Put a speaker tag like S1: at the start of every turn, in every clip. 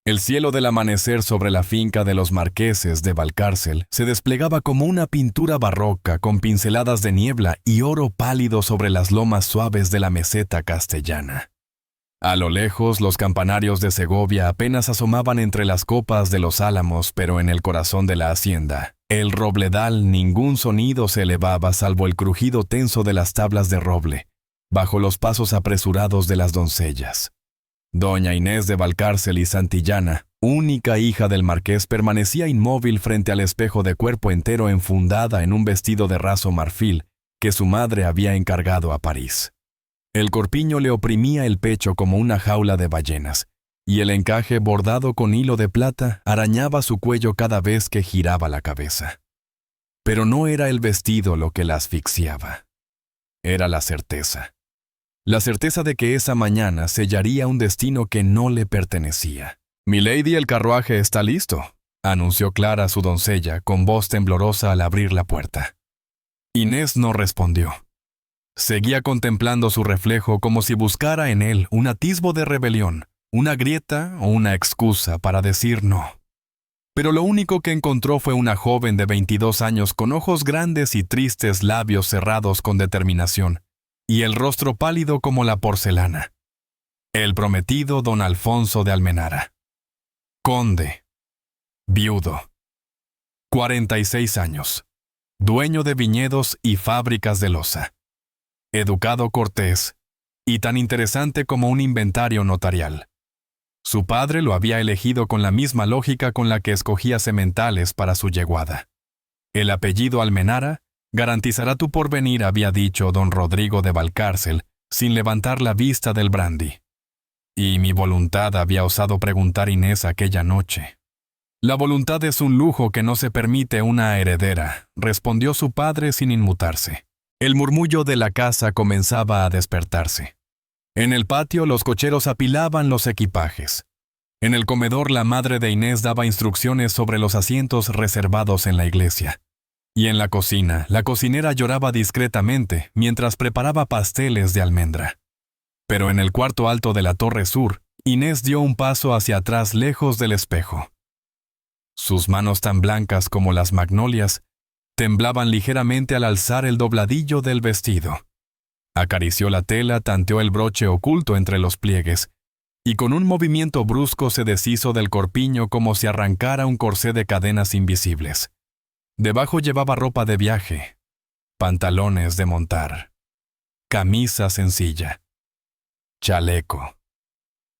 S1: El cielo del amanecer sobre la finca de los marqueses de Valcárcel se desplegaba como una pintura barroca con pinceladas de niebla y oro pálido sobre las lomas suaves de la meseta castellana. A lo lejos, los campanarios de Segovia apenas asomaban entre las copas de los álamos, pero en el corazón de la hacienda, el robledal, ningún sonido se elevaba salvo el crujido tenso de las tablas de roble, bajo los pasos apresurados de las doncellas. Doña Inés de Valcárcel y Santillana, única hija del marqués, permanecía inmóvil frente al espejo de cuerpo entero enfundada en un vestido de raso marfil que su madre había encargado a París. El corpiño le oprimía el pecho como una jaula de ballenas, y el encaje bordado con hilo de plata arañaba su cuello cada vez que giraba la cabeza. Pero no era el vestido lo que la asfixiaba. Era la certeza. La certeza de que esa mañana sellaría un destino que no le pertenecía. «Milady, el carruaje está listo», anunció Clara a su doncella con voz temblorosa al abrir la puerta. Inés no respondió. Seguía contemplando su reflejo como si buscara en él un atisbo de rebelión, una grieta o una excusa para decir no. Pero lo único que encontró fue una joven de 22 años con ojos grandes y tristes labios cerrados con determinación, y el rostro pálido como la porcelana. El prometido don Alfonso de Almenara. Conde. Viudo. 46 años. Dueño de viñedos y fábricas de loza. Educado, cortés, y tan interesante como un inventario notarial. Su padre lo había elegido con la misma lógica con la que escogía sementales para su yeguada. El apellido Almenara garantizará tu porvenir, había dicho don Rodrigo de Valcárcel, sin levantar la vista del brandy. Y mi voluntad, había osado preguntar Inés aquella noche. La voluntad es un lujo que no se permite una heredera, respondió su padre sin inmutarse. El murmullo de la casa comenzaba a despertarse. En el patio los cocheros apilaban los equipajes. En el comedor la madre de Inés daba instrucciones sobre los asientos reservados en la iglesia. Y en la cocina, la cocinera lloraba discretamente mientras preparaba pasteles de almendra. Pero en el cuarto alto de la torre sur, Inés dio un paso hacia atrás lejos del espejo. Sus manos tan blancas como las magnolias temblaban ligeramente al alzar el dobladillo del vestido. Acarició la tela, tanteó el broche oculto entre los pliegues, y con un movimiento brusco se deshizo del corpiño como si arrancara un corsé de cadenas invisibles. Debajo llevaba ropa de viaje, pantalones de montar, camisa sencilla, chaleco,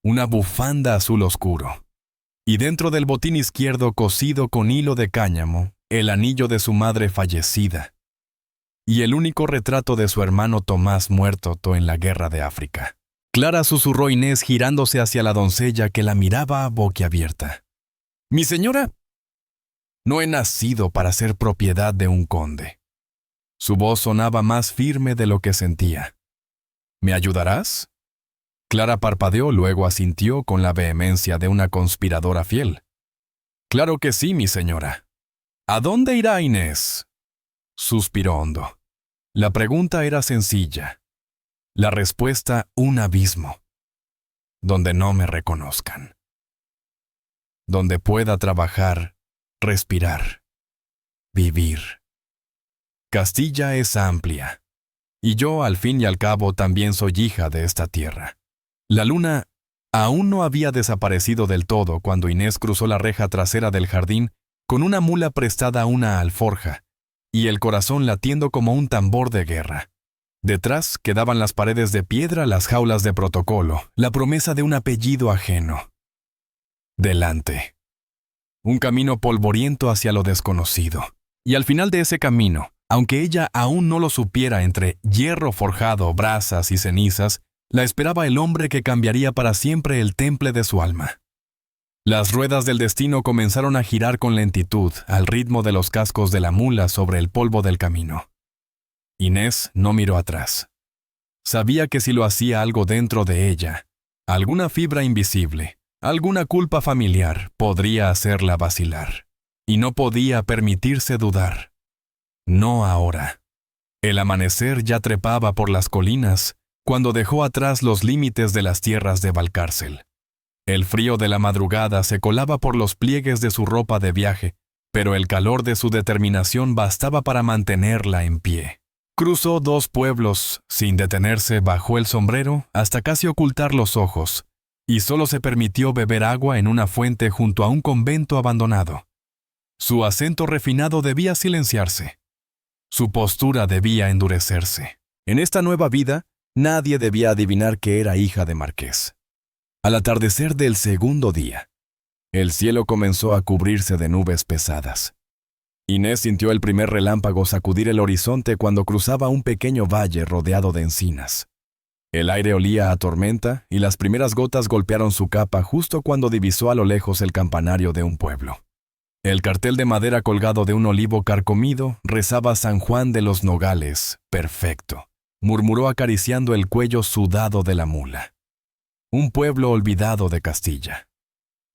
S1: una bufanda azul oscuro, y dentro del botín izquierdo cosido con hilo de cáñamo, el anillo de su madre fallecida, y el único retrato de su hermano Tomás muerto en la guerra de África. Clara, susurró Inés girándose hacia la doncella que la miraba boquiabierta. «Mi señora, no he nacido para ser propiedad de un conde». Su voz sonaba más firme de lo que sentía. «¿Me ayudarás?». Clara parpadeó, luego asintió con la vehemencia de una conspiradora fiel. «Claro que sí, mi señora». «¿A dónde irá Inés?». Suspiró hondo. La pregunta era sencilla. La respuesta, un abismo. Donde no me reconozcan. Donde pueda trabajar, respirar, vivir. Castilla es amplia, y yo, al fin y al cabo, también soy hija de esta tierra. La luna aún no había desaparecido del todo cuando Inés cruzó la reja trasera del jardín con una mula prestada a una alforja, y el corazón latiendo como un tambor de guerra. Detrás quedaban las paredes de piedra, las jaulas de protocolo, la promesa de un apellido ajeno. Delante. Un camino polvoriento hacia lo desconocido. Y al final de ese camino, aunque ella aún no lo supiera, entre hierro forjado, brasas y cenizas, la esperaba el hombre que cambiaría para siempre el temple de su alma. Las ruedas del destino comenzaron a girar con lentitud, al ritmo de los cascos de la mula sobre el polvo del camino. Inés no miró atrás. Sabía que si lo hacía algo dentro de ella, alguna fibra invisible, alguna culpa familiar, podría hacerla vacilar. Y no podía permitirse dudar. No ahora. El amanecer ya trepaba por las colinas cuando dejó atrás los límites de las tierras de Valcárcel. El frío de la madrugada se colaba por los pliegues de su ropa de viaje, pero el calor de su determinación bastaba para mantenerla en pie. Cruzó 2 pueblos, sin detenerse, bajó el sombrero hasta casi ocultar los ojos, y solo se permitió beber agua en una fuente junto a un convento abandonado. Su acento refinado debía silenciarse. Su postura debía endurecerse. En esta nueva vida, nadie debía adivinar que era hija de marqués. Al atardecer del segundo día, el cielo comenzó a cubrirse de nubes pesadas. Inés sintió el primer relámpago sacudir el horizonte cuando cruzaba un pequeño valle rodeado de encinas. El aire olía a tormenta y las primeras gotas golpearon su capa justo cuando divisó a lo lejos el campanario de un pueblo. El cartel de madera colgado de un olivo carcomido rezaba San Juan de los Nogales, perfecto, murmuró acariciando el cuello sudado de la mula. Un pueblo olvidado de Castilla.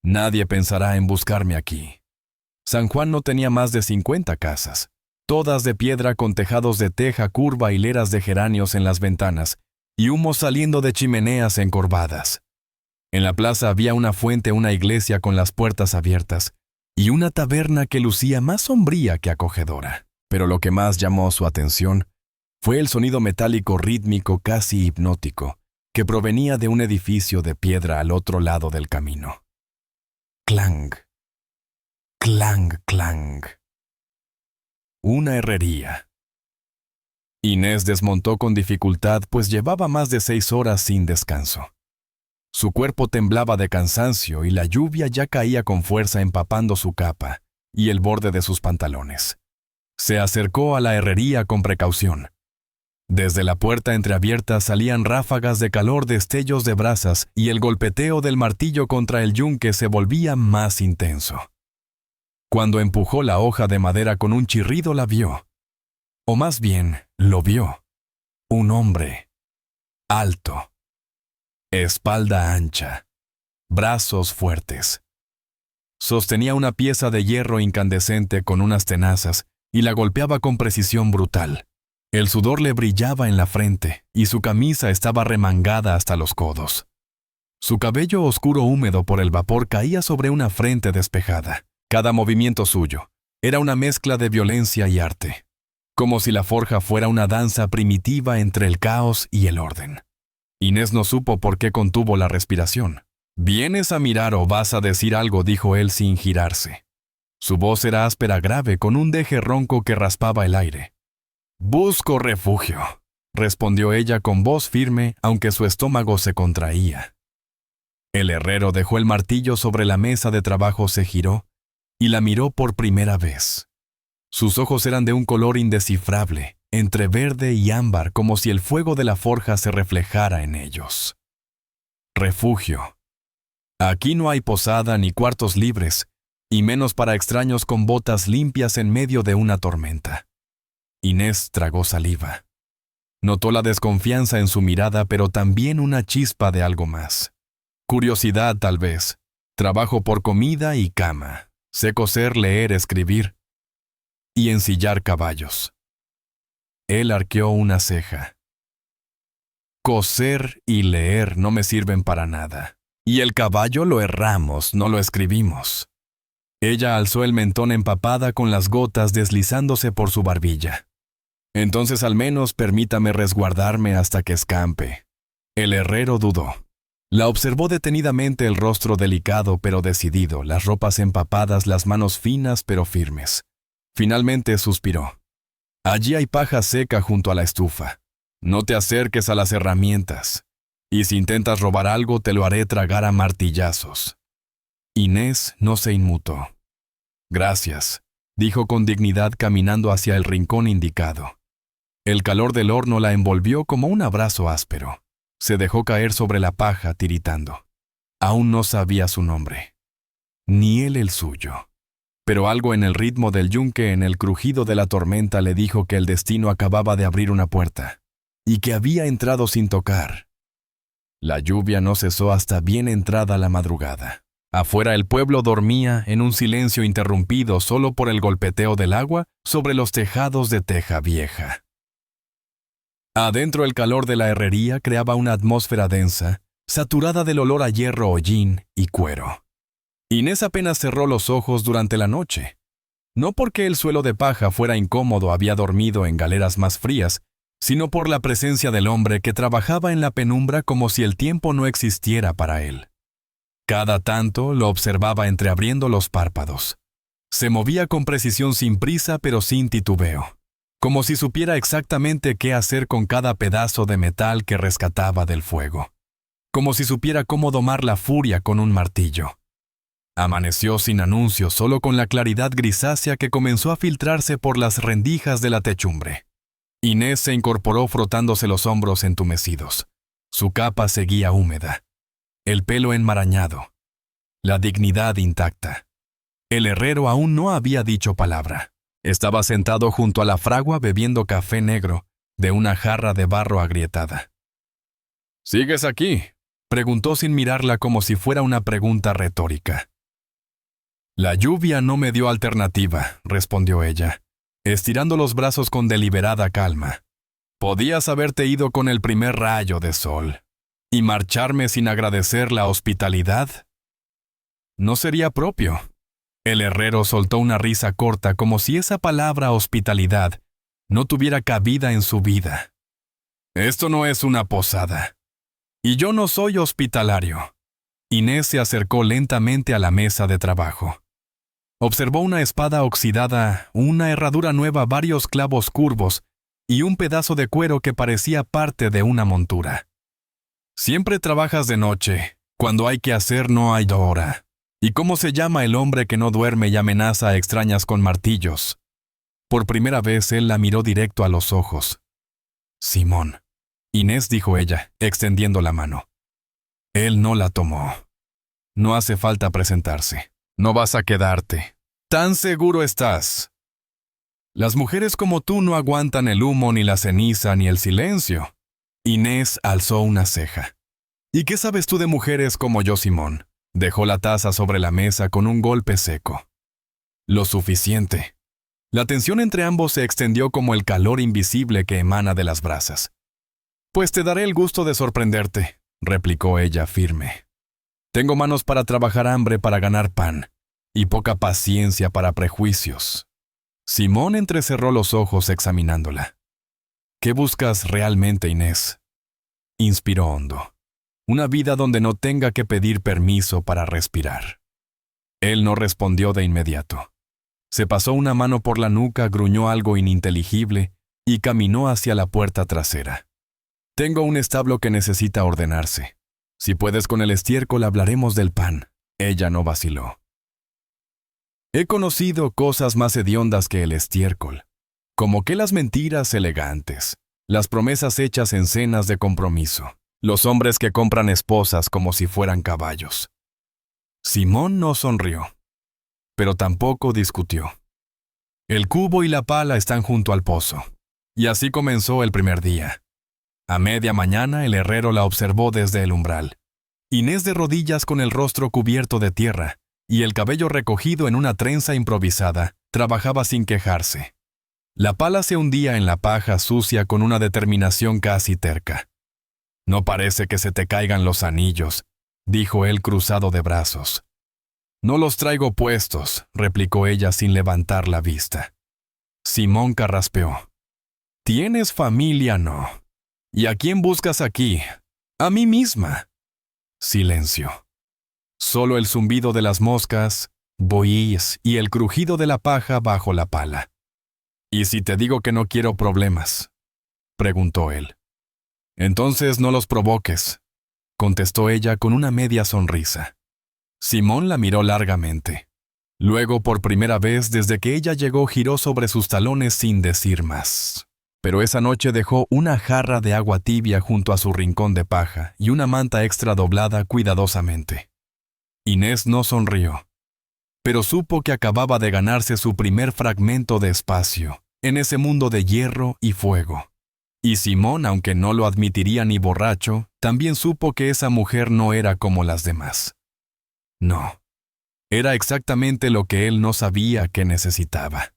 S1: Nadie pensará en buscarme aquí. San Juan no tenía más de 50 casas, todas de piedra con tejados de teja curva, hileras de geranios en las ventanas y humo saliendo de chimeneas encorvadas. En la plaza había una fuente, una iglesia con las puertas abiertas y una taberna que lucía más sombría que acogedora. Pero lo que más llamó su atención fue el sonido metálico rítmico casi hipnótico que provenía de un edificio de piedra al otro lado del camino. Clang, clang, clang. Una herrería. Inés desmontó con dificultad, pues llevaba más de 6 horas sin descanso. Su cuerpo temblaba de cansancio y la lluvia ya caía con fuerza empapando su capa y el borde de sus pantalones. Se acercó a la herrería con precaución. Desde la puerta entreabierta salían ráfagas de calor, destellos de brasas y el golpeteo del martillo contra el yunque se volvía más intenso. Cuando empujó la hoja de madera con un chirrido la vio. O más bien, lo vio. Un hombre. Alto. Espalda ancha. Brazos fuertes. Sostenía una pieza de hierro incandescente con unas tenazas y la golpeaba con precisión brutal. El sudor le brillaba en la frente y su camisa estaba remangada hasta los codos. Su cabello oscuro húmedo por el vapor caía sobre una frente despejada. Cada movimiento suyo era una mezcla de violencia y arte, como si la forja fuera una danza primitiva entre el caos y el orden. Inés no supo por qué contuvo la respiración. «¿Vienes a mirar o vas a decir algo?», dijo él sin girarse. Su voz era áspera, grave, con un deje ronco que raspaba el aire. «Busco refugio», respondió ella con voz firme, aunque su estómago se contraía. El herrero dejó el martillo sobre la mesa de trabajo, se giró y la miró por primera vez. Sus ojos eran de un color indescifrable, entre verde y ámbar, como si el fuego de la forja se reflejara en ellos. Refugio. Aquí no hay posada ni cuartos libres, y menos para extraños con botas limpias en medio de una tormenta. Inés tragó saliva. Notó la desconfianza en su mirada, pero también una chispa de algo más. Curiosidad, tal vez. Trabajo por comida y cama. Sé coser, leer, escribir y ensillar caballos. Él arqueó una ceja. Coser y leer no me sirven para nada. Y el caballo lo herramos, no lo escribimos. Ella alzó el mentón empapada con las gotas deslizándose por su barbilla. Entonces al menos permítame resguardarme hasta que escampe. El herrero dudó. La observó detenidamente, el rostro delicado pero decidido, las ropas empapadas, las manos finas pero firmes. Finalmente suspiró. Allí hay paja seca junto a la estufa. No te acerques a las herramientas. Y si intentas robar algo, te lo haré tragar a martillazos. Inés no se inmutó. Gracias, dijo con dignidad caminando hacia el rincón indicado. El calor del horno la envolvió como un abrazo áspero. Se dejó caer sobre la paja tiritando. Aún no sabía su nombre, ni él el suyo. Pero algo en el ritmo del yunque, en el crujido de la tormenta, le dijo que el destino acababa de abrir una puerta y que había entrado sin tocar. La lluvia no cesó hasta bien entrada la madrugada. Afuera el pueblo dormía en un silencio interrumpido solo por el golpeteo del agua sobre los tejados de teja vieja. Adentro el calor de la herrería creaba una atmósfera densa saturada del olor a hierro hollín y cuero. Inés apenas cerró los ojos durante la noche. No porque el suelo de paja fuera incómodo, había dormido en galeras más frías, sino por la presencia del hombre que trabajaba en la penumbra como si el tiempo no existiera para él. Cada tanto lo observaba entreabriendo los párpados. Se movía con precisión, sin prisa pero sin titubeo, como si supiera exactamente qué hacer con cada pedazo de metal que rescataba del fuego, como si supiera cómo domar la furia con un martillo. Amaneció sin anuncio, solo con la claridad grisácea que comenzó a filtrarse por las rendijas de la techumbre. Inés se incorporó frotándose los hombros entumecidos. Su capa seguía húmeda, el pelo enmarañado, la dignidad intacta. El herrero aún no había dicho palabra. Estaba sentado junto a la fragua bebiendo café negro de una jarra de barro agrietada. ¿Sigues aquí?, preguntó sin mirarla, como si fuera una pregunta retórica. La lluvia no me dio alternativa, respondió ella, estirando los brazos con deliberada calma. Podías haberte ido con el primer rayo de sol. ¿Y marcharme sin agradecer la hospitalidad? No sería propio. El herrero soltó una risa corta, como si esa palabra hospitalidad no tuviera cabida en su vida. Esto no es una posada. Y yo no soy hospitalario. Inés se acercó lentamente a la mesa de trabajo. Observó una espada oxidada, una herradura nueva, varios clavos curvos y un pedazo de cuero que parecía parte de una montura. Siempre trabajas de noche. Cuando hay que hacer no hay hora. ¿Y cómo se llama el hombre que no duerme y amenaza a extrañas con martillos? Por primera vez él la miró directo a los ojos. Simón. Inés, dijo ella, extendiendo la mano. Él no la tomó. No hace falta presentarse. No vas a quedarte. ¿Tan seguro estás? Las mujeres como tú no aguantan el humo, ni la ceniza, ni el silencio. Inés alzó una ceja. ¿Y qué sabes tú de mujeres como yo, Simón? Dejó la taza sobre la mesa con un golpe seco. Lo suficiente. La tensión entre ambos se extendió como el calor invisible que emana de las brasas. Pues te daré el gusto de sorprenderte, replicó ella firme. Tengo manos para trabajar, hambre para ganar pan, y poca paciencia para prejuicios. Simón entrecerró los ojos examinándola. ¿Qué buscas realmente, Inés? Inspiró hondo. Una vida donde no tenga que pedir permiso para respirar. Él no respondió de inmediato. Se pasó una mano por la nuca, gruñó algo ininteligible y caminó hacia la puerta trasera. Tengo un establo que necesita ordenarse. Si puedes con el estiércol, hablaremos del pan. Ella no vaciló. He conocido cosas más hediondas que el estiércol, como que las mentiras elegantes, las promesas hechas en cenas de compromiso, los hombres que compran esposas como si fueran caballos. Simón no sonrió, pero tampoco discutió. El cubo y la pala están junto al pozo, y así comenzó el primer día. A media mañana el herrero la observó desde el umbral. Inés, de rodillas con el rostro cubierto de tierra y el cabello recogido en una trenza improvisada, trabajaba sin quejarse. La pala se hundía en la paja sucia con una determinación casi terca. No parece que se te caigan los anillos, dijo él cruzado de brazos. No los traigo puestos, replicó ella sin levantar la vista. Simón carraspeó. ¿Tienes familia, no? ¿Y a quién buscas aquí? A mí misma. Silencio. Solo el zumbido de las moscas, bohíes y el crujido de la paja bajo la pala. ¿Y si te digo que no quiero problemas?, preguntó él. Entonces no los provoques, contestó ella con una media sonrisa. Simón la miró largamente. Luego, por primera vez desde que ella llegó, giró sobre sus talones sin decir más. Pero esa noche dejó una jarra de agua tibia junto a su rincón de paja y una manta extra doblada cuidadosamente. Inés no sonrió, pero supo que acababa de ganarse su primer fragmento de espacio en ese mundo de hierro y fuego. Y Simón, aunque no lo admitiría ni borracho, también supo que esa mujer no era como las demás. No, era exactamente lo que él no sabía que necesitaba.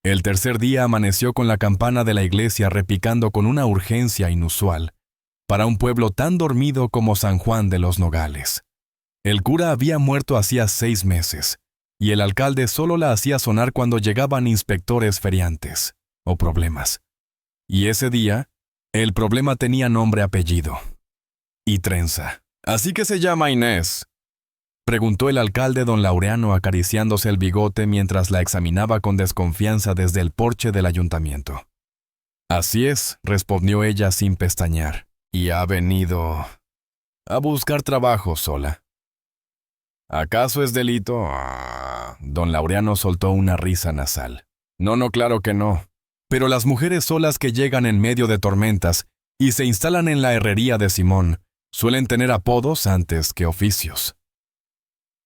S1: El tercer día amaneció con la campana de la iglesia repicando con una urgencia inusual, para un pueblo tan dormido como San Juan de los Nogales. El cura había muerto hacía 6 meses, y el alcalde solo la hacía sonar cuando llegaban inspectores feriantes o problemas. Y ese día, el problema tenía nombre, apellido y trenza. «¿Así que se llama Inés?», preguntó el alcalde don Laureano acariciándose el bigote mientras la examinaba con desconfianza desde el porche del ayuntamiento. «Así es», respondió ella sin pestañear, «y ha venido a buscar trabajo sola». «¿Acaso es delito?». Don Laureano soltó una risa nasal. No, claro que no. Pero las mujeres solas que llegan en medio de tormentas y se instalan en la herrería de Simón suelen tener apodos antes que oficios».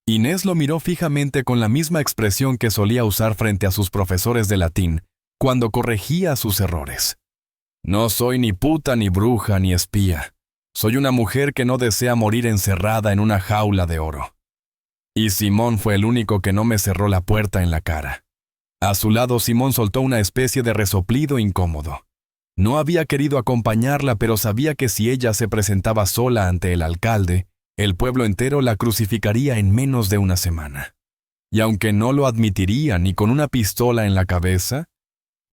S1: Inés lo miró fijamente con la misma expresión que solía usar frente a sus profesores de latín cuando corregía sus errores. «No soy ni puta, ni bruja, ni espía. Soy una mujer que no desea morir encerrada en una jaula de oro». Y Simón fue el único que no me cerró la puerta en la cara. A su lado, Simón soltó una especie de resoplido incómodo. No había querido acompañarla, pero sabía que si ella se presentaba sola ante el alcalde, el pueblo entero la crucificaría en menos de una semana. Y aunque no lo admitiría ni con una pistola en la cabeza,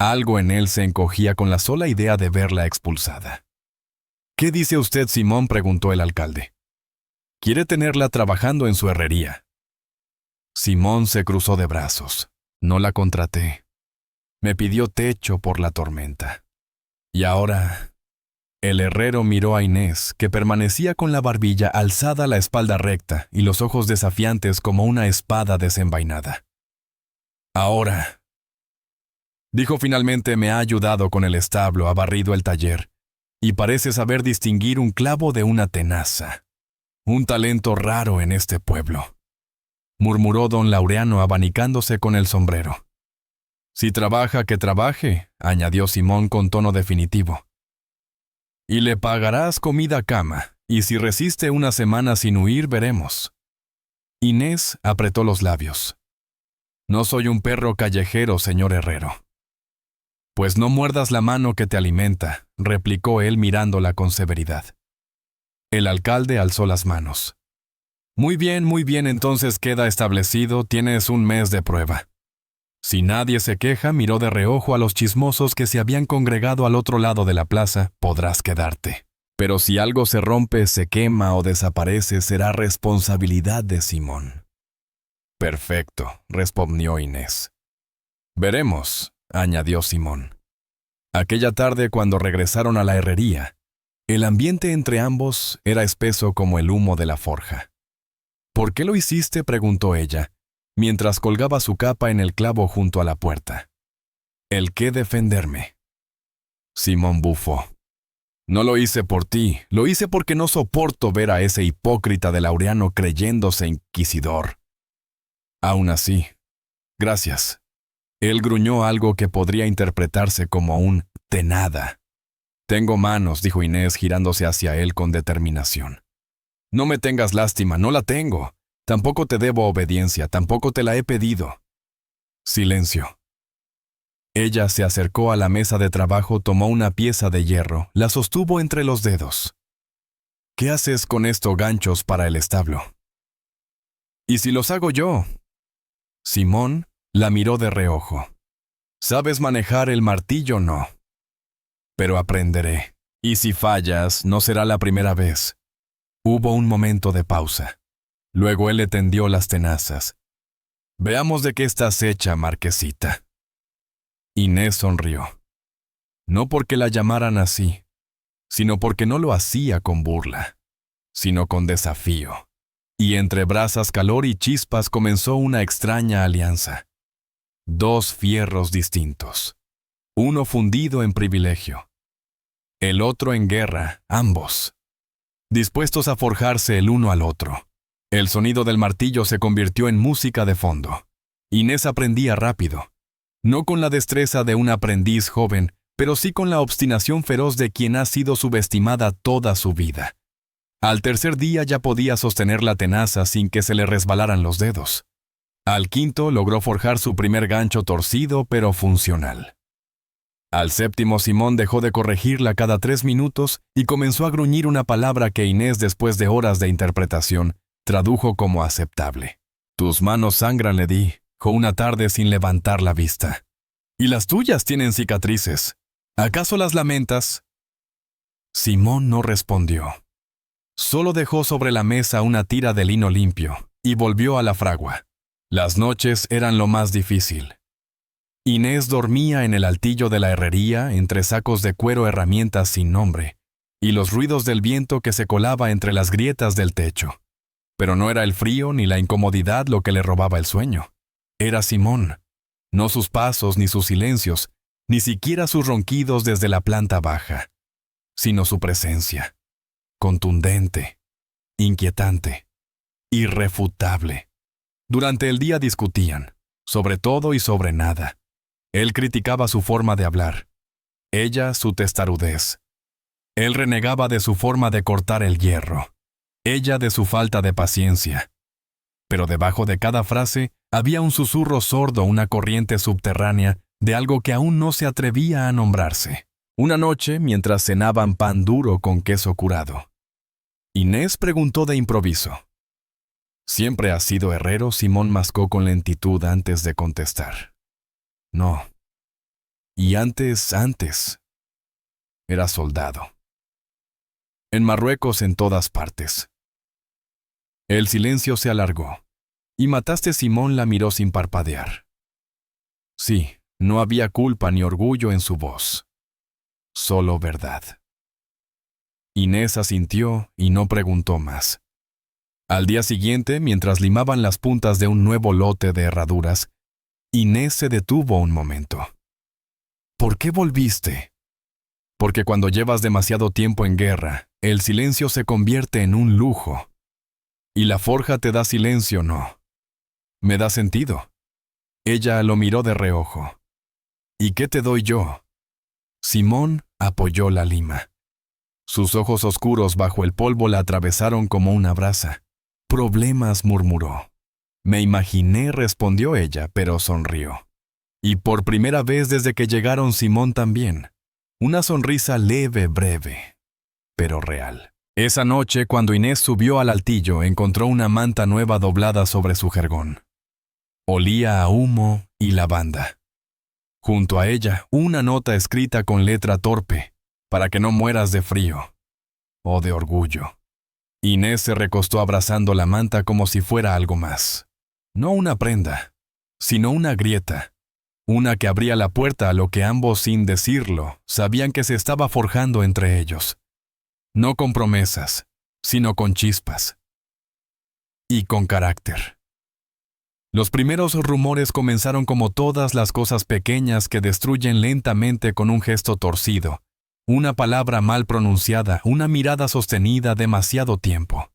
S1: algo en él se encogía con la sola idea de verla expulsada. «¿Qué dice usted, Simón?», preguntó el alcalde. «Quiere tenerla trabajando en su herrería». Simón se cruzó de brazos. «No la contraté. Me pidió techo por la tormenta. Y ahora...». El herrero miró a Inés, que permanecía con la barbilla alzada, la espalda recta y los ojos desafiantes como una espada desenvainada. «Ahora», dijo finalmente, «me ha ayudado con el establo, ha barrido el taller, y parece saber distinguir un clavo de una tenaza. Un talento raro en este pueblo», murmuró don Laureano abanicándose con el sombrero. «Si trabaja, que trabaje», añadió Simón con tono definitivo. «Y le pagarás comida cama, y si resiste una semana sin huir, veremos». Inés apretó los labios. «No soy un perro callejero, señor herrero». «Pues no muerdas la mano que te alimenta», replicó él mirándola con severidad. El alcalde alzó las manos. Muy bien, entonces queda establecido, tienes 1 mes de prueba». Si nadie se queja, miró de reojo a los chismosos que se habían congregado al otro lado de la plaza, «podrás quedarte. Pero si algo se rompe, se quema o desaparece, será responsabilidad de Simón». «Perfecto», respondió Inés. «Veremos», añadió Simón. Aquella tarde, cuando regresaron a la herrería, el ambiente entre ambos era espeso como el humo de la forja. «¿Por qué lo hiciste?», preguntó ella, mientras colgaba su capa en el clavo junto a la puerta. «¿El qué defenderme?». Simón bufó. «No lo hice por ti, lo hice porque no soporto ver a ese hipócrita de Laureano creyéndose inquisidor». «Aún así, gracias». Él gruñó algo que podría interpretarse como un «de nada». «Tengo manos», dijo Inés girándose hacia él con determinación. «No me tengas lástima, no la tengo. Tampoco te debo obediencia, tampoco te la he pedido». Silencio. Ella se acercó a la mesa de trabajo, tomó una pieza de hierro, la sostuvo entre los dedos. «¿Qué haces con estos ganchos para el establo?». «¿Y si los hago yo?». Simón la miró de reojo. «¿Sabes manejar el martillo? No. Pero aprenderé. Y si fallas, no será la primera vez». Hubo un momento de pausa. Luego él le tendió las tenazas. «Veamos de qué estás hecha, marquesita». Inés sonrió. No porque la llamaran así, sino porque no lo hacía con burla, sino con desafío. Y entre brasas, calor y chispas comenzó una extraña alianza. 2 fierros distintos. Uno fundido en privilegio. El otro en guerra, ambos. Dispuestos a forjarse el uno al otro. El sonido del martillo se convirtió en música de fondo. Inés aprendía rápido. No con la destreza de un aprendiz joven, pero sí con la obstinación feroz de quien ha sido subestimada toda su vida. Al tercer día ya podía sostener la tenaza sin que se le resbalaran los dedos. Al quinto logró forjar su primer gancho torcido pero funcional. Al séptimo, Simón dejó de corregirla cada 3 minutos y comenzó a gruñir una palabra que Inés, después de horas de interpretación, tradujo como aceptable. «Tus manos sangran», le dijo una tarde sin levantar la vista. «Y las tuyas tienen cicatrices. ¿Acaso las lamentas?» Simón no respondió. Solo dejó sobre la mesa una tira de lino limpio y volvió a la fragua. Las noches eran lo más difícil. Inés dormía en el altillo de la herrería entre sacos de cuero, herramientas sin nombre, y los ruidos del viento que se colaba entre las grietas del techo. Pero no era el frío ni la incomodidad lo que le robaba el sueño. Era Simón, no sus pasos ni sus silencios, ni siquiera sus ronquidos desde la planta baja, sino su presencia, contundente, inquietante, irrefutable. Durante el día discutían, sobre todo y sobre nada. Él criticaba su forma de hablar, ella su testarudez. Él renegaba de su forma de cortar el hierro, ella de su falta de paciencia. Pero debajo de cada frase había un susurro sordo, una corriente subterránea de algo que aún no se atrevía a nombrarse. Una noche, mientras cenaban pan duro con queso curado, Inés preguntó de improviso. «¿Siempre has sido herrero?». Simón mascó con lentitud antes de contestar. «No. Y antes, era soldado. En Marruecos, en todas partes». El silencio se alargó, y Mataste. Simón la miró sin parpadear. Sí, no había culpa ni orgullo en su voz. Solo verdad. Inés asintió y no preguntó más. Al día siguiente, mientras limaban las puntas de un nuevo lote de herraduras, Inés se detuvo un momento. «¿Por qué volviste?». «Porque cuando llevas demasiado tiempo en guerra, el silencio se convierte en un lujo. Y la forja te da silencio, ¿no? Me da sentido». Ella lo miró de reojo. «¿Y qué te doy yo?». Simón apoyó la lima. Sus ojos oscuros bajo el polvo la atravesaron como una brasa. «Problemas», murmuró. «Me imaginé», respondió ella, pero sonrió. Y por primera vez desde que llegaron, Simón también. Una sonrisa leve, breve, pero real. Esa noche, cuando Inés subió al altillo, encontró una manta nueva doblada sobre su jergón. Olía a humo y lavanda. Junto a ella, una nota escrita con letra torpe, para que no mueras de frío o de orgullo. Inés se recostó abrazando la manta como si fuera algo más. No una prenda, sino una grieta. Una que abría la puerta a lo que ambos, sin decirlo, sabían que se estaba forjando entre ellos. No con promesas, sino con chispas. Y con carácter. Los primeros rumores comenzaron como todas las cosas pequeñas que destruyen lentamente con un gesto torcido, una palabra mal pronunciada, una mirada sostenida demasiado tiempo.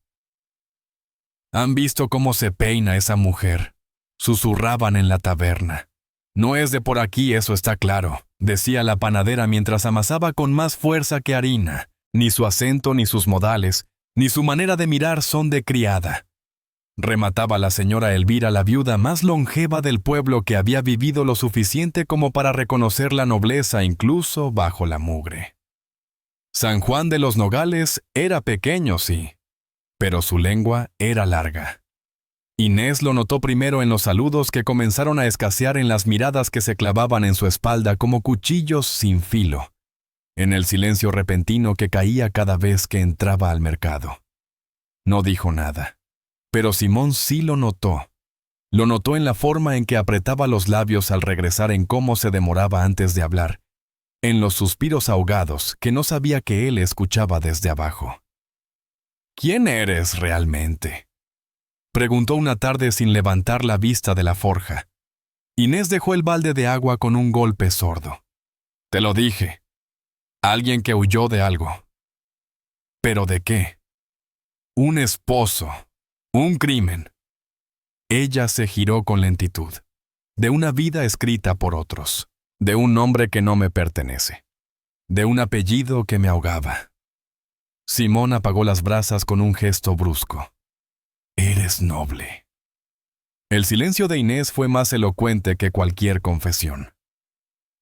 S1: «¿Han visto cómo se peina esa mujer?», susurraban en la taberna. «No es de por aquí, eso está claro», decía la panadera mientras amasaba con más fuerza que harina. Ni su acento, ni sus modales, ni su manera de mirar son de criada. Remataba la señora Elvira, la viuda más longeva del pueblo, que había vivido lo suficiente como para reconocer la nobleza incluso bajo la mugre. San Juan de los Nogales era pequeño, sí, pero su lengua era larga. Inés lo notó primero en los saludos que comenzaron a escasear, en las miradas que se clavaban en su espalda como cuchillos sin filo, en el silencio repentino que caía cada vez que entraba al mercado. No dijo nada, pero Simón sí lo notó. Lo notó en la forma en que apretaba los labios al regresar, en cómo se demoraba antes de hablar, en los suspiros ahogados que no sabía que él escuchaba desde abajo. «¿Quién eres realmente?», preguntó una tarde sin levantar la vista de la forja. Inés dejó el balde de agua con un golpe sordo. «Te lo dije. Alguien que huyó de algo». «¿Pero de qué?». «Un esposo. Un crimen». Ella se giró con lentitud. «De una vida escrita por otros. De un nombre que no me pertenece. De un apellido que me ahogaba». Simón apagó las brasas con un gesto brusco. «Eres noble». El silencio de Inés fue más elocuente que cualquier confesión.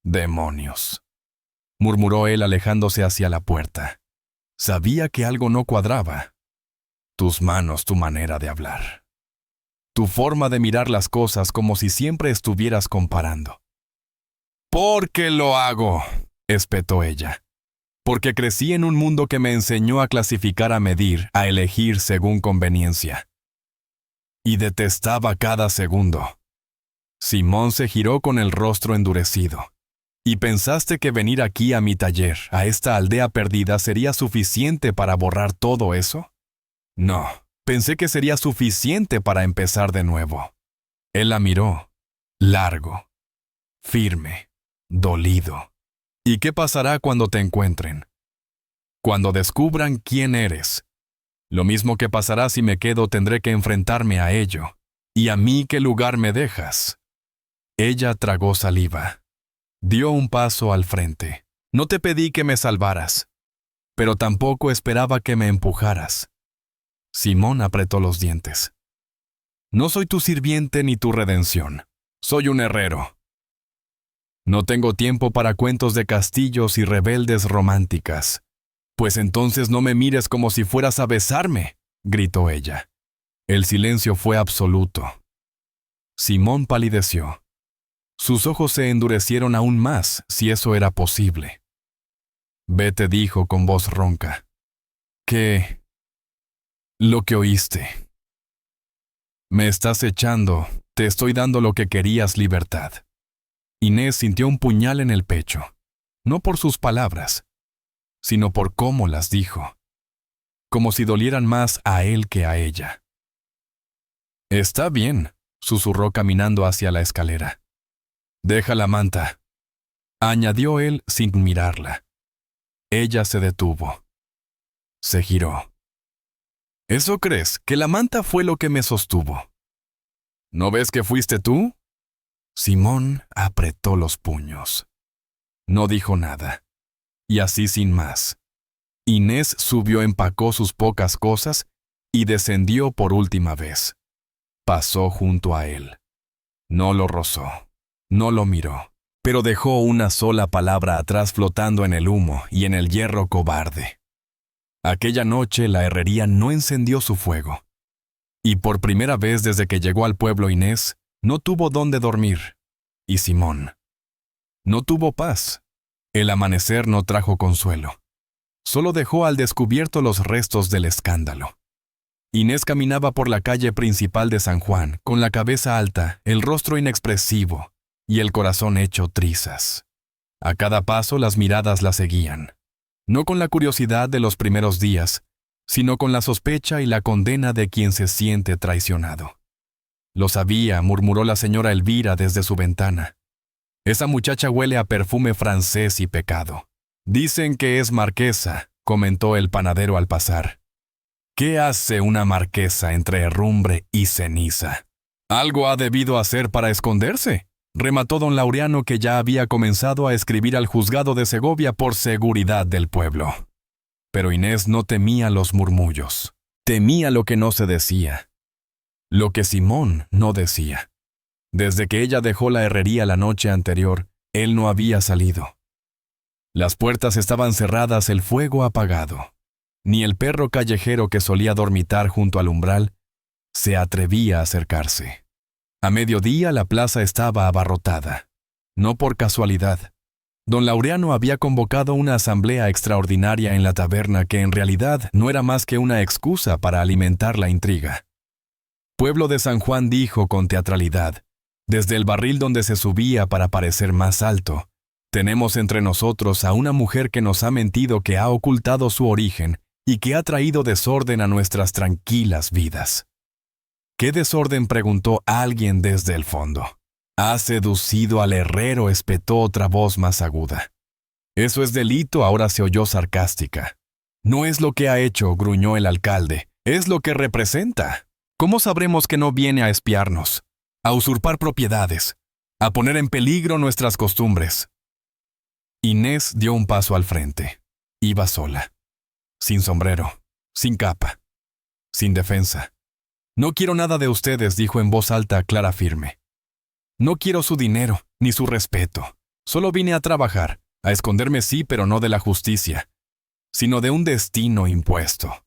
S1: «Demonios». murmuró él alejándose hacia la puerta. Sabía que algo no cuadraba. Tus manos, tu manera de hablar. Tu forma de mirar las cosas como si siempre estuvieras comparando. «¿Por qué lo hago?», espetó ella. «Porque crecí en un mundo que me enseñó a clasificar, a medir, a elegir según conveniencia. Y detestaba cada segundo». Simón se giró con el rostro endurecido. «¿Y pensaste que venir aquí a mi taller, a esta aldea perdida, sería suficiente para borrar todo eso? No, pensé que sería suficiente para empezar de nuevo». Él la miró, largo, firme, dolido. «¿Y qué pasará cuando te encuentren? Cuando descubran quién eres. Lo mismo que pasará si me quedo, tendré que enfrentarme a ello. ¿Y a mí qué lugar me dejas?». Ella tragó saliva. Dio un paso al frente. «No te pedí que me salvaras, pero tampoco esperaba que me empujaras». Simón apretó los dientes. «No soy tu sirviente ni tu redención. Soy un herrero. No tengo tiempo para cuentos de castillos y rebeldes románticas». «Pues entonces no me mires como si fueras a besarme», gritó ella. El silencio fue absoluto. Simón palideció. Sus ojos se endurecieron aún más, si eso era posible. «Vete», dijo con voz ronca. «¿Qué? Lo que oíste. Me estás echando, te estoy dando lo que querías, libertad». Inés sintió un puñal en el pecho, no por sus palabras, sino por cómo las dijo, como si dolieran más a él que a ella. «Está bien», susurró caminando hacia la escalera. «Deja la manta», añadió él sin mirarla. Ella se detuvo. Se giró. «¿Eso crees, que la manta fue lo que me sostuvo? ¿No ves que fuiste tú?». Simón apretó los puños. No dijo nada. Y así sin más. Inés subió, empacó sus pocas cosas y descendió por última vez. Pasó junto a él. No lo rozó, no lo miró, pero dejó una sola palabra atrás flotando en el humo y en el hierro cobarde. Aquella noche la herrería no encendió su fuego. Y por primera vez desde que llegó al pueblo, Inés no tuvo dónde dormir. Y Simón no tuvo paz. El amanecer no trajo consuelo. Solo dejó al descubierto los restos del escándalo. Inés caminaba por la calle principal de San Juan, con la cabeza alta, el rostro inexpresivo y el corazón hecho trizas. A cada paso las miradas la seguían, no con la curiosidad de los primeros días, sino con la sospecha y la condena de quien se siente traicionado. «Lo sabía», murmuró la señora Elvira desde su ventana. «Esa muchacha huele a perfume francés y pecado». «Dicen que es marquesa», comentó el panadero al pasar. «¿Qué hace una marquesa entre herrumbre y ceniza?». «Algo ha debido hacer para esconderse», remató don Laureano, que ya había comenzado a escribir al juzgado de Segovia por seguridad del pueblo. Pero Inés no temía los murmullos. Temía lo que no se decía. Lo que Simón no decía. Desde que ella dejó la herrería la noche anterior, él no había salido. Las puertas estaban cerradas, el fuego apagado. Ni el perro callejero que solía dormitar junto al umbral se atrevía a acercarse. A mediodía la plaza estaba abarrotada. No por casualidad. Don Laureano había convocado una asamblea extraordinaria en la taberna que en realidad no era más que una excusa para alimentar la intriga. «Pueblo de San Juan», dijo con teatralidad, desde el barril donde se subía para parecer más alto, «tenemos entre nosotros a una mujer que nos ha mentido, que ha ocultado su origen y que ha traído desorden a nuestras tranquilas vidas». «¿Qué desorden?», preguntó alguien desde el fondo. «Ha seducido al herrero», espetó otra voz más aguda. «Eso es delito», ahora se oyó sarcástica. «No es lo que ha hecho», gruñó el alcalde, «es lo que representa. ¿Cómo sabremos que no viene a espiarnos, a usurpar propiedades, a poner en peligro nuestras costumbres?» Inés dio un paso al frente. Iba sola, sin sombrero, sin capa, sin defensa. «No quiero nada de ustedes», dijo en voz alta, clara, firme. «No quiero su dinero, ni su respeto. Solo vine a trabajar, A esconderme sí, pero no de la justicia, sino de un destino impuesto.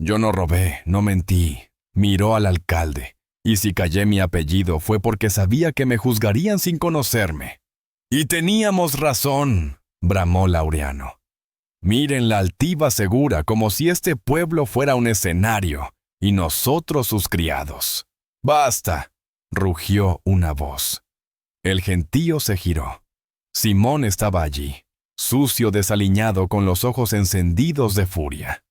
S1: Yo no robé, no mentí, miró al alcalde, y si callé mi apellido fue porque sabía que me juzgarían sin conocerme. Y teníamos razón, bramó Laureano. Miren la altiva segura, como si este pueblo fuera un escenario, y nosotros sus criados. ¡Basta!, rugió una voz. El gentío se giró. Simón estaba allí, sucio, desaliñado, con los ojos encendidos de furia.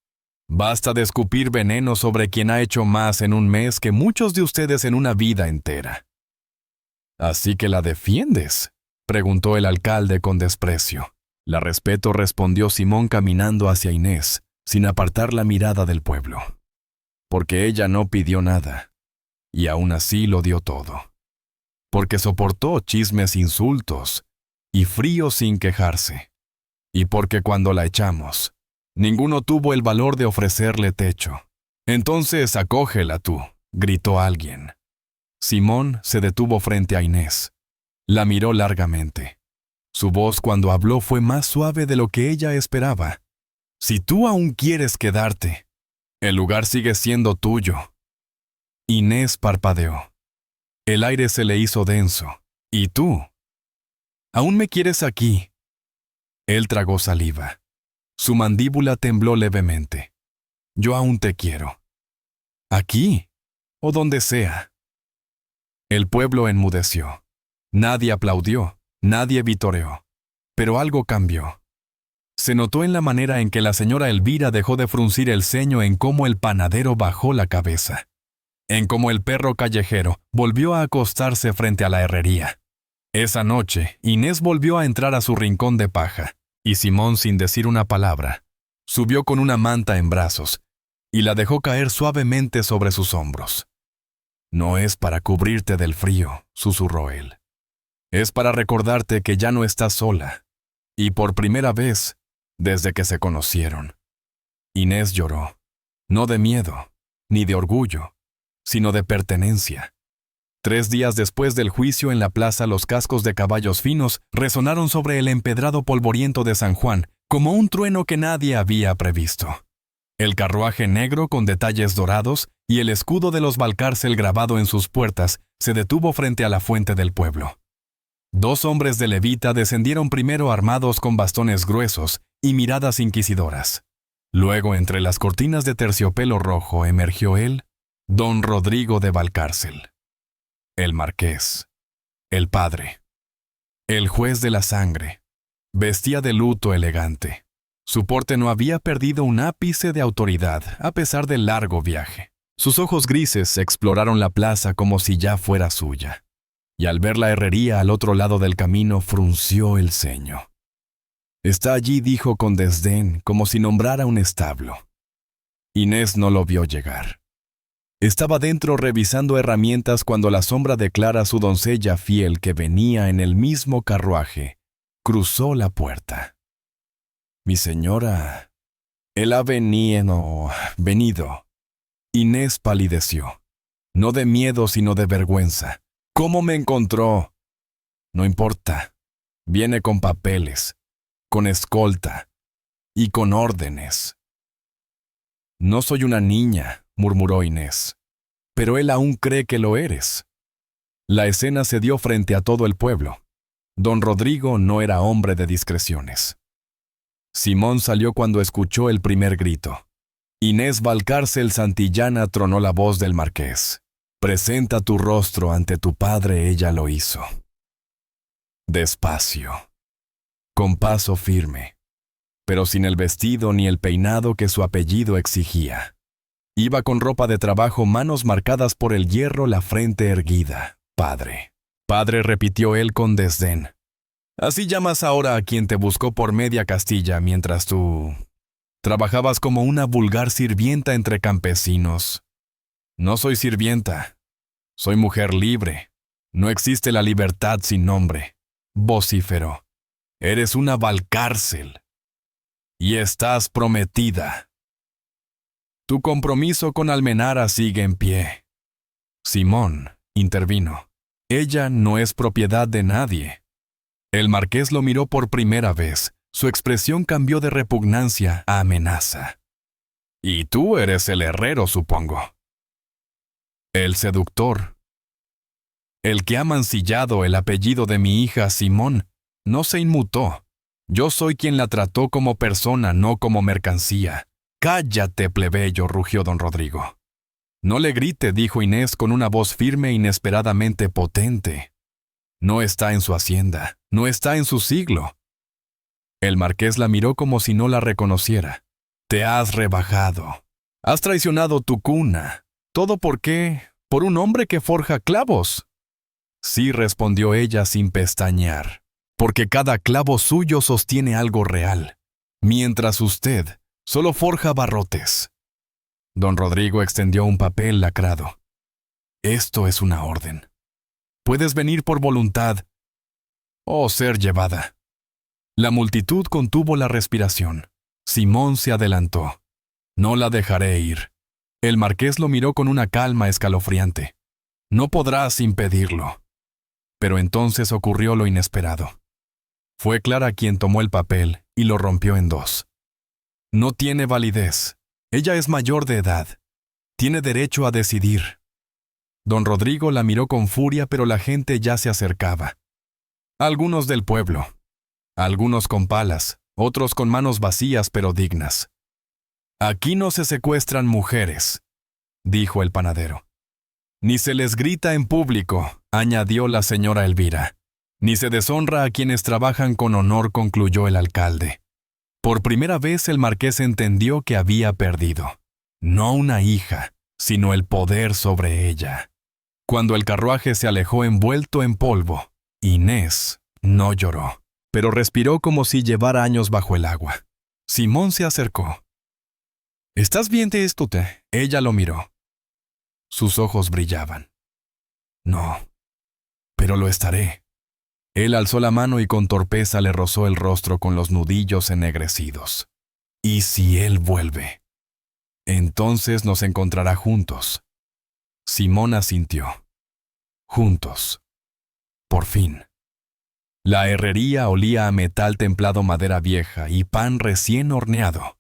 S1: Basta de escupir veneno sobre quien ha hecho más en un mes que muchos de ustedes en una vida entera. ¿Así que la defiendes?, preguntó el alcalde con desprecio. La respeto, respondió Simón caminando hacia Inés, sin apartar la mirada del pueblo. Porque ella no pidió nada, y aún así lo dio todo. Porque soportó chismes, insultos, y frío sin quejarse. Y porque cuando la echamos, ninguno tuvo el valor de ofrecerle techo. Entonces acógela tú, gritó alguien. Simón se detuvo frente a Inés. La miró largamente. Su voz cuando habló fue más suave de lo que ella esperaba. Si tú aún quieres quedarte, el lugar sigue siendo tuyo. Inés parpadeó. El aire se le hizo denso. ¿Y tú? ¿Aún me quieres aquí? Él tragó saliva. Su mandíbula tembló levemente. Yo aún te quiero. ¿Aquí? O donde sea. El pueblo enmudeció. Nadie aplaudió. Nadie vitoreó. Pero algo cambió. Se notó en la manera en que la señora Elvira dejó de fruncir el ceño, en cómo el panadero bajó la cabeza, en cómo el perro callejero volvió a acostarse frente a la herrería. Esa noche, Inés volvió a entrar a su rincón de paja, y Simón, sin decir una palabra, subió con una manta en brazos y la dejó caer suavemente sobre sus hombros. No es para cubrirte del frío, susurró él. Es para recordarte que ya no estás sola, y por primera vez, desde que se conocieron. Inés lloró, no de miedo, ni de orgullo, sino de pertenencia. 3 días después del juicio en la plaza, los cascos de caballos finos resonaron sobre el empedrado polvoriento de San Juan, como un trueno que nadie había previsto. El carruaje negro con detalles dorados y el escudo de los Valcárcel grabado en sus puertas se detuvo frente a la fuente del pueblo. 2 hombres de levita descendieron primero armados con bastones gruesos y miradas inquisidoras. Luego, entre las cortinas de terciopelo rojo, emergió él, don Rodrigo de Valcárcel. El marqués, el padre, el juez de la sangre. Vestía de luto elegante. Su porte no había perdido un ápice de autoridad, a pesar del largo viaje. Sus ojos grises exploraron la plaza como si ya fuera suya. Y al ver la herrería al otro lado del camino, frunció el ceño. Está allí, dijo con desdén, como si nombrara un establo. Inés no lo vio llegar. Estaba dentro revisando herramientas cuando la sombra de Clara, su doncella fiel, que venía en el mismo carruaje, cruzó la puerta. Mi señora, él ha venido. Inés palideció, no de miedo sino de vergüenza. ¿Cómo me encontró? No importa. Viene con papeles, con escolta y con órdenes. No soy una niña, murmuró Inés, pero él aún cree que lo eres. La escena se dio frente a todo el pueblo. Don Rodrigo no era hombre de discreciones. Simón salió cuando escuchó el primer grito. Inés Valcárcel Santillana, tronó la voz del marqués. Presenta tu rostro ante tu padre, ella lo hizo. Despacio, con paso firme, pero sin el vestido ni el peinado que su apellido exigía. Iba con ropa de trabajo, manos marcadas por el hierro, la frente erguida. Padre. Padre, repitió él con desdén. Así llamas ahora a quien te buscó por media Castilla mientras tú trabajabas como una vulgar sirvienta entre campesinos. No soy sirvienta. Soy mujer libre. No existe la libertad sin nombre. Vociferó. Eres una Valcárcel. Y estás prometida. Tu compromiso con Almenara sigue en pie. Simón intervino. Ella no es propiedad de nadie. El marqués lo miró por primera vez. Su expresión cambió de repugnancia a amenaza. «Y tú eres el herrero, supongo». «El seductor. El que ha mancillado el apellido de mi hija Simón no se inmutó. Yo soy quien la trató como persona, no como mercancía». «Cállate, plebeyo», rugió don Rodrigo. «No le grite», dijo Inés con una voz firme e inesperadamente potente. «No está en su hacienda, no está en su siglo». El marqués la miró como si no la reconociera. «Te has rebajado. Has traicionado tu cuna. ¿Todo por qué? ¿Por un hombre que forja clavos?» «Sí», respondió ella sin pestañear, «porque cada clavo suyo sostiene algo real, mientras usted solo forja barrotes». Don Rodrigo extendió un papel lacrado. «Esto es una orden. Puedes venir por voluntad o ser llevada». La multitud contuvo la respiración. Simón se adelantó. «No la dejaré ir». El marqués lo miró con una calma escalofriante. «No podrás impedirlo». Pero entonces ocurrió lo inesperado. Fue Clara quien tomó el papel y lo rompió en dos. «No tiene validez. Ella es mayor de edad. Tiene derecho a decidir». Don Rodrigo la miró con furia, pero la gente ya se acercaba. Algunos del pueblo. Algunos con palas, otros con manos vacías pero dignas. «Aquí no se secuestran mujeres», dijo el panadero. «Ni se les grita en público», añadió la señora Elvira. «Ni se deshonra a quienes trabajan con honor», concluyó el alcalde. Por primera vez el marqués entendió que había perdido. No una hija, sino el poder sobre ella. Cuando el carruaje se alejó envuelto en polvo, Inés no lloró, pero respiró como si llevara años bajo el agua. Simón se acercó. «¿Estás bien de esto, te?» Ella lo miró. Sus ojos brillaban. «No, pero lo estaré». Él alzó la mano y con torpeza le rozó el rostro con los nudillos ennegrecidos. «¿Y si él vuelve? Entonces nos encontrará juntos». Simón asintió. Juntos. Por fin. La herrería olía a metal templado, madera vieja y pan recién horneado.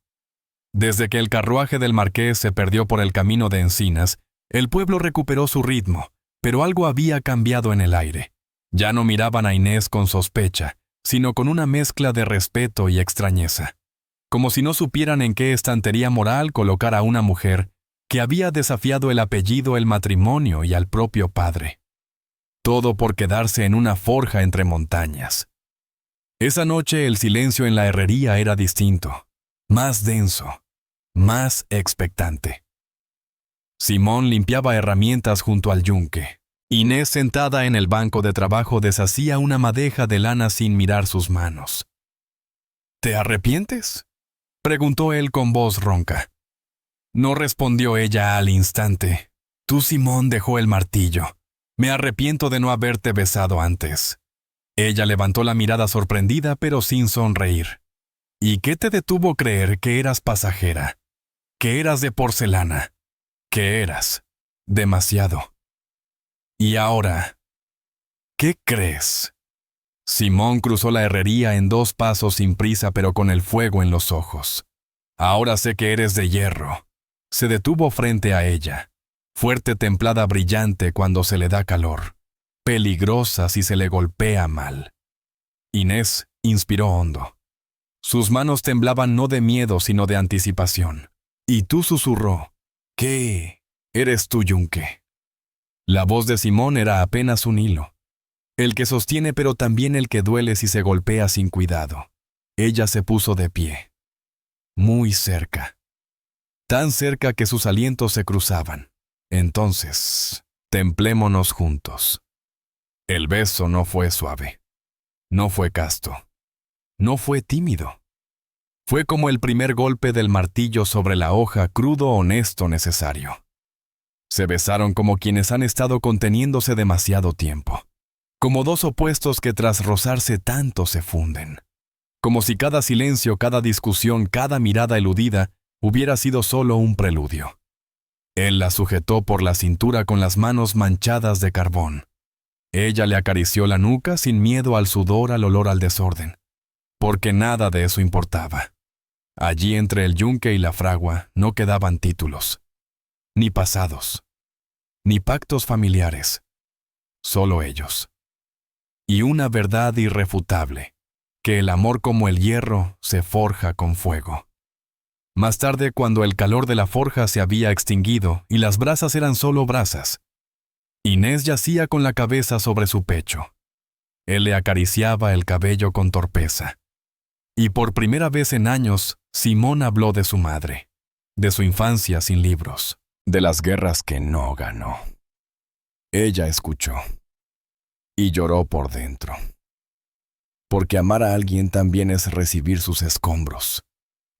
S1: Desde que el carruaje del marqués se perdió por el camino de encinas, el pueblo recuperó su ritmo, pero algo había cambiado en el aire. Ya no miraban a Inés con sospecha, sino con una mezcla de respeto y extrañeza. Como si no supieran en qué estantería moral colocar a una mujer que había desafiado el apellido, el matrimonio y al propio padre. Todo por quedarse en una forja entre montañas. Esa noche el silencio en la herrería era distinto, más denso, más expectante. Simón limpiaba herramientas junto al yunque. Inés, sentada en el banco de trabajo, deshacía una madeja de lana sin mirar sus manos. «¿Te arrepientes?», preguntó él con voz ronca. No respondió ella al instante. «Tú, Simón», dejó el martillo. «Me arrepiento de no haberte besado antes». Ella levantó la mirada sorprendida, pero sin sonreír. «¿Y qué te detuvo creer que eras pasajera? ¿Que eras de porcelana? ¿Que eras? Demasiado. ¿Y ahora? ¿Qué crees?». Simón cruzó la herrería en 2 pasos sin prisa, pero con el fuego en los ojos. «Ahora sé que eres de hierro». Se detuvo frente a ella. Fuerte, templada, brillante cuando se le da calor. Peligrosa si se le golpea mal. Inés inspiró hondo. Sus manos temblaban no de miedo, sino de anticipación. Y tú, susurró. «¿Qué? Eres tú, yunque». La voz de Simón era apenas un hilo. El que sostiene, pero también el que duele si se golpea sin cuidado. Ella se puso de pie. Muy cerca. Tan cerca que sus alientos se cruzaban. «Entonces, templémonos juntos». El beso no fue suave. No fue casto. No fue tímido. Fue como el primer golpe del martillo sobre la hoja, crudo, honesto, necesario. Se besaron como quienes han estado conteniéndose demasiado tiempo. Como 2 opuestos que tras rozarse tanto se funden. Como si cada silencio, cada discusión, cada mirada eludida hubiera sido solo un preludio. Él la sujetó por la cintura con las manos manchadas de carbón. Ella le acarició la nuca sin miedo al sudor, al olor, al desorden, porque nada de eso importaba. Allí entre el yunque y la fragua no quedaban títulos, ni pasados, ni pactos familiares, solo ellos. Y una verdad irrefutable, que el amor como el hierro se forja con fuego. Más tarde, cuando el calor de la forja se había extinguido y las brasas eran solo brasas, Inés yacía con la cabeza sobre su pecho. Él le acariciaba el cabello con torpeza. Y por primera vez en años, Simón habló de su madre, de su infancia sin libros, de las guerras que no ganó. Ella escuchó y lloró por dentro. Porque amar a alguien también es recibir sus escombros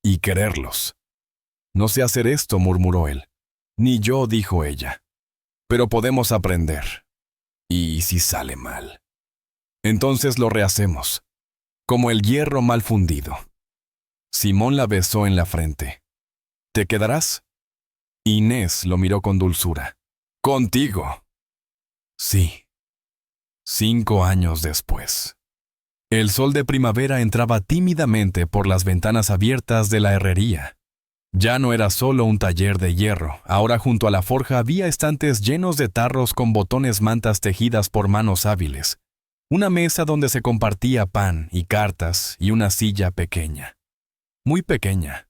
S1: y quererlos. No sé hacer esto, murmuró él. Ni yo, dijo ella. Pero podemos aprender. ¿Y si sale mal? Entonces lo rehacemos, como el hierro mal fundido. Simón la besó en la frente. ¿Te quedarás? Inés lo miró con dulzura. ¿Contigo? Sí. 5 años después. El sol de primavera entraba tímidamente por las ventanas abiertas de la herrería. Ya no era solo un taller de hierro, ahora junto a la forja había estantes llenos de tarros con botones, mantas tejidas por manos hábiles, una mesa donde se compartía pan y cartas y una silla pequeña, muy pequeña.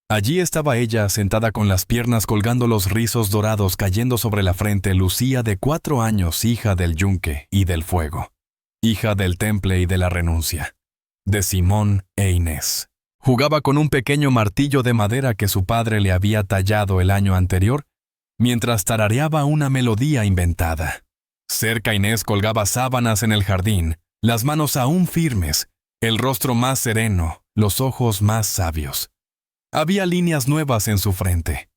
S1: Allí estaba ella, sentada con las piernas colgando, los rizos dorados cayendo sobre la frente, Lucía de 4 años, hija del yunque y del fuego, hija del temple y de la renuncia, de Simón e Inés. Jugaba con un pequeño martillo de madera que su padre le había tallado el año anterior, mientras tarareaba una melodía inventada. Cerca Inés colgaba sábanas en el jardín, las manos aún firmes, el rostro más sereno, los ojos más sabios. Había líneas nuevas en su frente,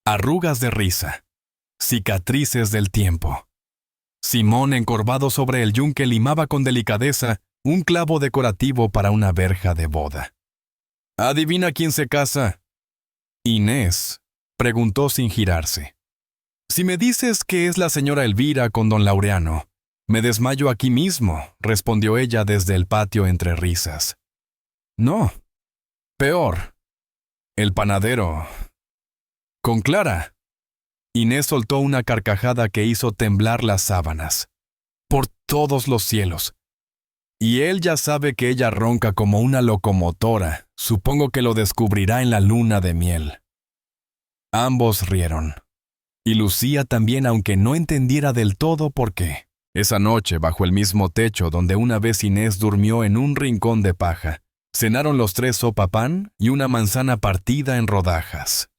S1: arrugas de risa, cicatrices del tiempo. Simón, encorvado sobre el yunque, limaba con delicadeza un clavo decorativo para una verja de boda. ¿Adivina quién se casa? Inés preguntó sin girarse. Si me dices que es la señora Elvira con don Laureano, me desmayo aquí mismo, respondió ella desde el patio entre risas. No, peor. El panadero. Con Clara. Inés soltó una carcajada que hizo temblar las sábanas. Por todos los cielos. Y él ya sabe que ella ronca como una locomotora. Supongo que lo descubrirá en la luna de miel. Ambos rieron. Y Lucía también, aunque no entendiera del todo por qué. Esa noche, bajo el mismo techo donde una vez Inés durmió en un rincón de paja, cenaron los 3 sopa pan y una manzana partida en rodajas.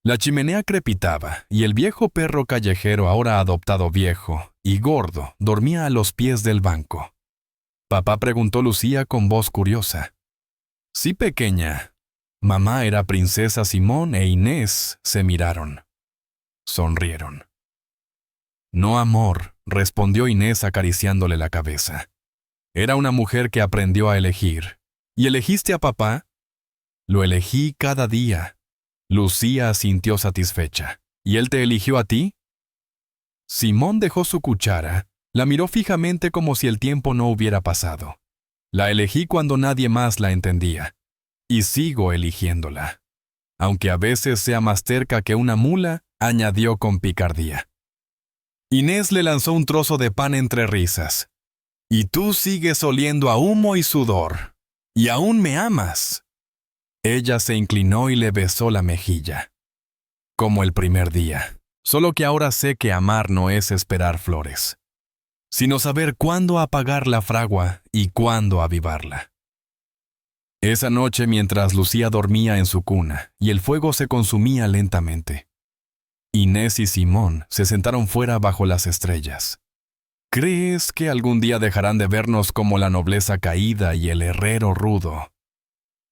S1: La chimenea crepitaba y el viejo perro callejero, ahora adoptado viejo y gordo, dormía a los pies del banco. Papá, preguntó Lucía con voz curiosa. Sí, pequeña. Mamá era princesa. Simón e Inés se miraron. Sonrieron. No, amor, respondió Inés acariciándole la cabeza. Era una mujer que aprendió a elegir. ¿Y elegiste a papá? Lo elegí cada día. Lucía asintió satisfecha. ¿Y él te eligió a ti? Simón dejó su cuchara, la miró fijamente como si el tiempo no hubiera pasado. La elegí cuando nadie más la entendía. Y sigo eligiéndola. Aunque a veces sea más terca que una mula, añadió con picardía. Inés le lanzó un trozo de pan entre risas. Y tú sigues oliendo a humo y sudor. Y aún me amas. Ella se inclinó y le besó la mejilla. Como el primer día, solo que ahora sé que amar no es esperar flores, sino saber cuándo apagar la fragua y cuándo avivarla. Esa noche, mientras Lucía dormía en su cuna y el fuego se consumía lentamente, Inés y Simón se sentaron fuera bajo las estrellas. ¿Crees que algún día dejarán de vernos como la nobleza caída y el herrero rudo?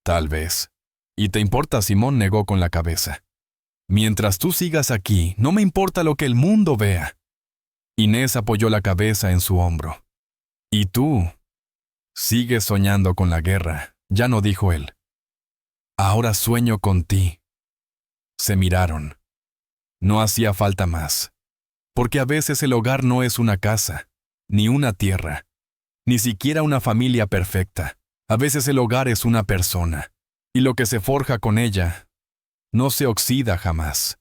S1: Tal vez. ¿Y te importa? Simón negó con la cabeza. Mientras tú sigas aquí, no me importa lo que el mundo vea. Inés apoyó la cabeza en su hombro. ¿Y tú? Sigues soñando con la guerra, ya no, dijo él. Ahora sueño con ti. Se miraron. No hacía falta más, porque a veces el hogar no es una casa, ni una tierra, ni siquiera una familia perfecta. A veces el hogar es una persona, y lo que se forja con ella no se oxida jamás.